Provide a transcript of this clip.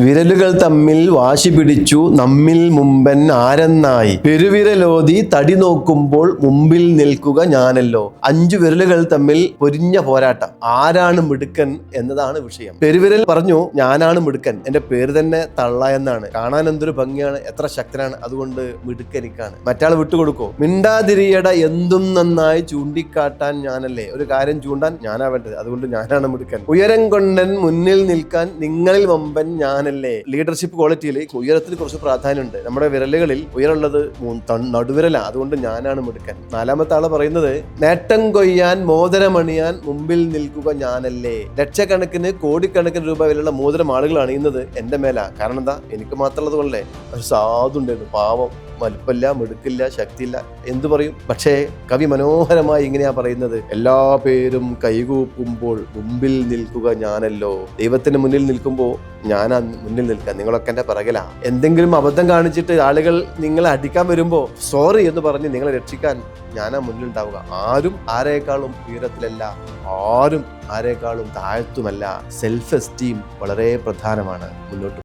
വിരലുകൾ തമ്മിൽ വാശി പിടിച്ചു നമ്മിൽ മുമ്പൻ ആരെന്നായി, പെരുവിരലോതി തടി നോക്കുമ്പോൾ മുമ്പിൽ നിൽക്കുക ഞാനല്ലോ. 5 വിരലുകൾ തമ്മിൽ പൊരിഞ്ഞ പോരാട്ടം. ആരാണ് മിടുക്കൻ എന്നതാണ് വിഷയം. പെരുവിരൽ പറഞ്ഞു ഞാനാണ് മിടുക്കൻ, എന്റെ പേര് തന്നെ തള്ള എന്നാണ്, കാണാൻ എന്തൊരു ഭംഗിയാണ്, എത്ര ശക്തനാണ്, അതുകൊണ്ട് മിടുക്കനിക്കാണ്. മറ്റാൾ വിട്ടുകൊടുക്കോ? മിണ്ടാതിരിയട, എന്തും നന്നായി ചൂണ്ടിക്കാട്ടാൻ ഞാനല്ലേ, ഒരു കാര്യം ചൂണ്ടാൻ ഞാനാ വേണ്ടത്, അതുകൊണ്ട് ഞാനാണ് മിടുക്കൻ. ഉയരം കൊണ്ടൻ മുന്നിൽ നിൽക്കാൻ നിങ്ങളിൽ വമ്പൻ ഞാനല്ലേ. ലീഡർഷിപ്പ് ക്വാളിറ്റിയിൽ ഉയരത്തിന് കുറച്ച് പ്രാധാന്യമുണ്ട്. നമ്മുടെ വിരലുകളിൽ ഉയരമുള്ളത് നടുവിരലാണ്, അതുകൊണ്ട് ഞാനാണ് മിടുക്കൻ. 4ാമത്തെ ആള് പറയുന്നത് നേട്ടം കൊയ്യാൻ മോതിരമണിയാൻ മുമ്പിൽ നിൽക്കുക ഞാനല്ലേ. ലക്ഷക്കണക്കിന് കോടിക്കണക്കിന് രൂപ വിലയുള്ള മോതിരം ആളുകൾ അണിയുന്നത് എന്റെ മേലാ. കാരണം എന്താ? എനിക്ക് മാത്രമുള്ളത് കൊണ്ടല്ലേ. ഒരു സാധുണ്ടായിരുന്നു, പാവം, വലുപ്പമില്ല, മിടുക്കില്ല, ശക്തിയില്ല, എന്തു പറയും. പക്ഷേ കവി മനോഹരമായി ഇങ്ങനെയാ പറയുന്നത്, എല്ലാ പേരും കൈകൂപ്പുമ്പോൾ മുമ്പിൽ നിൽക്കുക ഞാനല്ലോ. ദൈവത്തിന് മുന്നിൽ നിൽക്കുമ്പോൾ ഞാനാ മുന്നിൽ നിൽക്കുക, നിങ്ങളൊക്കെ എന്റെ പിറകിലാ. എന്തെങ്കിലും അബദ്ധം കാണിച്ചിട്ട് ആളുകൾ നിങ്ങളെ അടിക്കാൻ വരുമ്പോൾ സോറി എന്ന് പറഞ്ഞ് നിങ്ങളെ രക്ഷിക്കാൻ ഞാനാ മുന്നിൽ ഉണ്ടാവുക. ആരും ആരേക്കാളും ഉയരത്തിലല്ല, ആരും ആരേക്കാളും താഴ്ത്തുമല്ല. സെൽഫ് എസ്റ്റീം വളരെ പ്രധാനമാണ് മുന്നോട്ട്